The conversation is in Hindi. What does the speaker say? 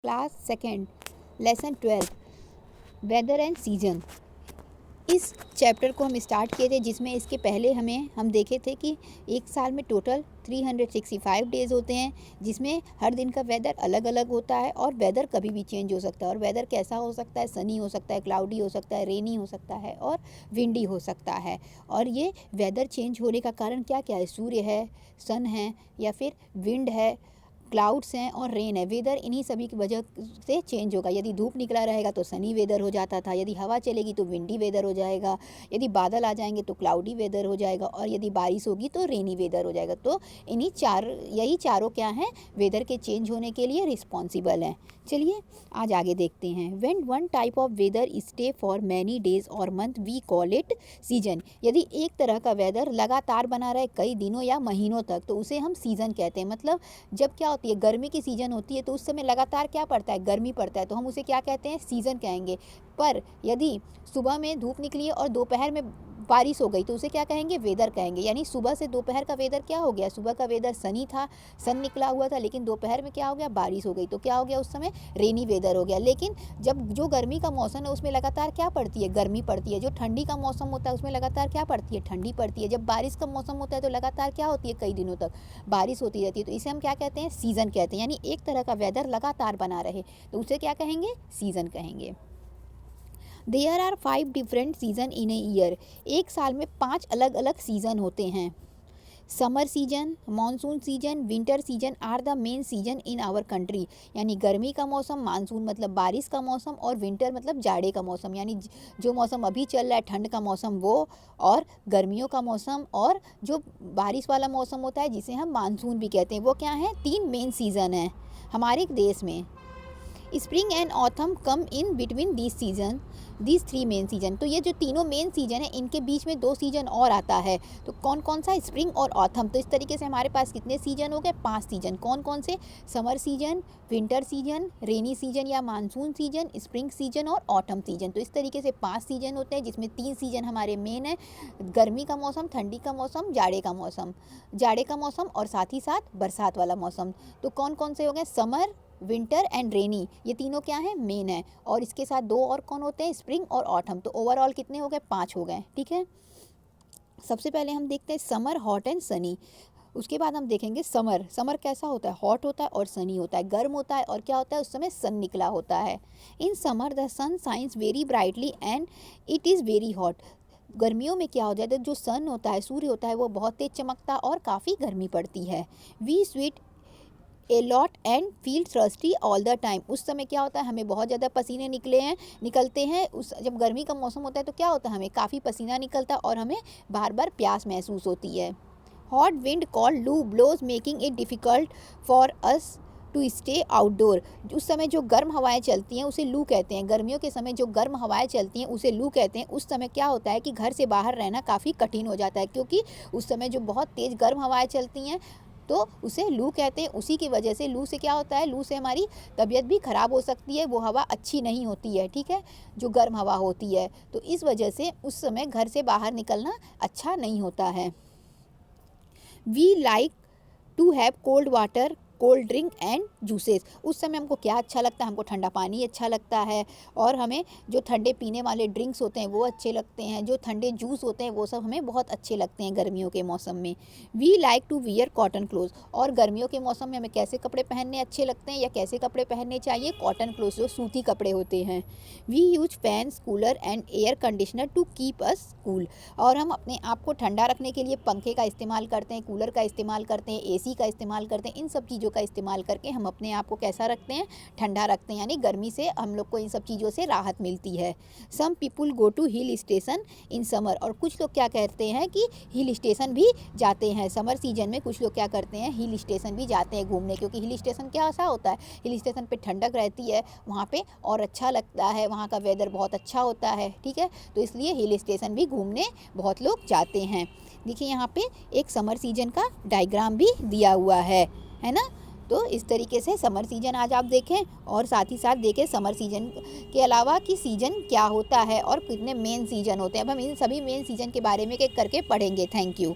Class second lesson 12 weather and season. इस चैप्टर को हम स्टार्ट किए थे जिसमें इसके पहले हम देखे थे कि एक साल में टोटल 365 डेज़ होते हैं, जिसमें हर दिन का वेदर अलग अलग होता है और वेदर कभी भी चेंज हो सकता है। और वेदर कैसा हो सकता है? सनी हो सकता है, क्लाउडी हो सकता है, रेनी हो सकता है और विंडी हो सकता है। और ये वेदर चेंज होने का कारण क्या क्या है? सूर्य है, सन है, या फिर विंड है, क्लाउड्स हैं और रेन है। वेदर इन्हीं सभी की वजह से चेंज होगा। यदि धूप निकला रहेगा तो सनी वेदर हो जाता था, यदि हवा चलेगी तो विंडी वेदर हो जाएगा, यदि बादल आ जाएंगे तो क्लाउडी वेदर हो जाएगा, और यदि बारिश होगी तो रेनी वेदर हो जाएगा। तो यही चारों क्या हैं? वेदर के चेंज होने के लिए रिस्पॉन्सिबल हैं। चलिए आज आगे देखते हैं। When one type of weather stay for many days और month we call it season. यदि एक तरह का वेदर लगातार बना रहे कई दिनों या महीनों तक तो उसे हम सीजन कहते हैं। मतलब जब क्या होती है, गर्मी की सीज़न होती है तो उस समय लगातार क्या पड़ता है? गर्मी पड़ता है, तो हम उसे क्या कहते हैं? सीज़न कहेंगे। पर यदि सुबह में धूप निकली है और दोपहर में बारिश हो गई तो उसे क्या कहेंगे? वेदर कहेंगे। यानी सुबह से दोपहर का वेदर क्या हो गया? सुबह का वेदर सनी था, सन निकला हुआ था, लेकिन दोपहर में क्या हो गया? बारिश हो गई, तो क्या हो गया? उस समय रेनी वेदर हो गया। लेकिन जब जो गर्मी का मौसम है उसमें लगातार क्या पड़ती है? गर्मी पड़ती है। जो ठंडी का मौसम होता है उसमें लगातार क्या पड़ती है? ठंडी पड़ती है। जब बारिश का मौसम होता है तो लगातार क्या होती है? कई दिनों तक बारिश होती रहती है। तो इसे हम क्या कहते हैं? सीज़न कहते हैं। यानी एक तरह का वेदर लगातार बना रहे तो उसे क्या कहेंगे? सीज़न कहेंगे। There are 5 different season in a year. एक साल में 5 अलग अलग सीज़न होते हैं। Summer season, monsoon season, winter season are the main season in our country. यानी गर्मी का मौसम, मानसून मतलब बारिश का मौसम, और विंटर मतलब जाड़े का मौसम। यानी जो मौसम अभी चल रहा है ठंड का मौसम वो, और गर्मियों का मौसम, और जो बारिश वाला मौसम होता है जिसे हम मानसून भी कहते हैं। वो क्या है? 3 मेन सीज़न हैं हमारे देश में। Spring and Autham come in between this 3 main season. तो ये जो तीनों मेन सीजन है इनके बीच में 2 सीजन और आता है। तो कौन कौन सा? स्प्रिंग और ऑथम। तो इस तरीके से हमारे पास कितने सीजन हो गए? 5 सीजन। कौन कौन से? Summer season, winter season, rainy season या मानसून सीजन, स्प्रिंग सीजन और ऑटम सीजन। तो इस तरीके से 5 सीजन होते हैं, जिसमें 3 सीजन हमारे मेन है। गर्मी का मौसम, ठंडी का मौसम, जाड़े का मौसम और साथ ही साथ बरसात वाला मौसम। तो कौन कौन से हो गए? समर, विंटर एंड रेनी, ये तीनों क्या हैं? मेन है। और इसके साथ 2 और कौन होते हैं? स्प्रिंग और ऑटम। तो ओवरऑल कितने हो गए? 5 हो गए। ठीक है, सबसे पहले हम देखते हैं समर, हॉट एंड सनी। उसके बाद हम देखेंगे समर कैसा होता है? हॉट होता है और सनी होता है, गर्म होता है, और क्या होता है? उस समय सन निकला होता है। In summer the sun shines very brightly and it is very hot. गर्मियों में क्या हो जाता है? जो सन होता है, सूर्य होता है, वो बहुत तेज चमकता है और काफ़ी गर्मी पड़ती है। We sweat a lot and feel thirsty all the time. उस समय क्या होता है? हमें बहुत ज़्यादा पसीने निकलते हैं। जब गर्मी का मौसम होता है तो क्या होता है? हमें काफ़ी पसीना निकलता है और हमें बार बार प्यास महसूस होती है। Hot wind called loo blows making it difficult for us to stay outdoor. उस समय जो गर्म हवाएं चलती हैं उसे लू कहते हैं। गर्मियों के समय जो गर्म हवाएं चलती हैं उसे लू कहते हैं। उस समय क्या होता है कि घर से बाहर रहना काफ़ी कठिन हो जाता है, क्योंकि उस समय जो बहुत तेज़ गर्म हवाएं चलती हैं तो उसे लू कहते हैं। उसी की वजह से लू से क्या होता है? लू से हमारी तबीयत भी ख़राब हो सकती है। वो हवा अच्छी नहीं होती है, ठीक है, जो गर्म हवा होती है। तो इस वजह से उस समय घर से बाहर निकलना अच्छा नहीं होता है। We like to have cold water, cold drink and juices. उस समय हमको क्या अच्छा लगता है? हमको ठंडा पानी अच्छा लगता है, और हमें जो ठंडे पीने वाले ड्रिंक्स होते हैं वो अच्छे लगते हैं। जो ठंडे जूस होते हैं वो सब हमें बहुत अच्छे लगते हैं गर्मियों के मौसम में। We like to wear cotton cloth. और गर्मियों के मौसम में हमें कैसे कपड़े पहनने अच्छे लगते हैं या कैसे कपड़े पहनने चाहिए? कॉटन क्लोथ, जो सूती कपड़े होते हैं। We use fans, cooler and air conditioner to keep us cool. और हम अपने आप को ठंडा रखने के लिए पंखे का इस्तेमाल करते हैं, कूलर का इस्तेमाल करते हैं, AC का इस्तेमाल करते हैं। इन सब चीज़ों का इस्तेमाल करके हम अपने आप को कैसा रखते हैं? ठंडा रखते हैं। यानी गर्मी से हम लोग को इन सब चीज़ों से राहत मिलती है। Some people go to hill station in summer. और कुछ लोग क्या कहते हैं कि हिल स्टेशन भी जाते हैं समर सीजन में। कुछ लोग क्या करते हैं? हिल स्टेशन भी जाते हैं घूमने, क्योंकि हिल स्टेशन क्या ऐसा होता है? हिल स्टेशन पे ठंडक रहती है वहाँ पे और अच्छा लगता है, वहाँ का वेदर बहुत अच्छा होता है, ठीक है। तो इसलिए हिल स्टेशन भी घूमने बहुत लोग जाते हैं। देखिए यहाँ पे एक समर सीजन का डायग्राम भी दिया हुआ है ना। तो इस तरीके से समर सीजन आज आप देखें, और साथ ही साथ देखें समर सीजन के अलावा कि सीजन क्या होता है और कितने मेन सीजन होते हैं। अब हम इन सभी मेन सीजन के बारे में एक करके पढ़ेंगे। Thank you.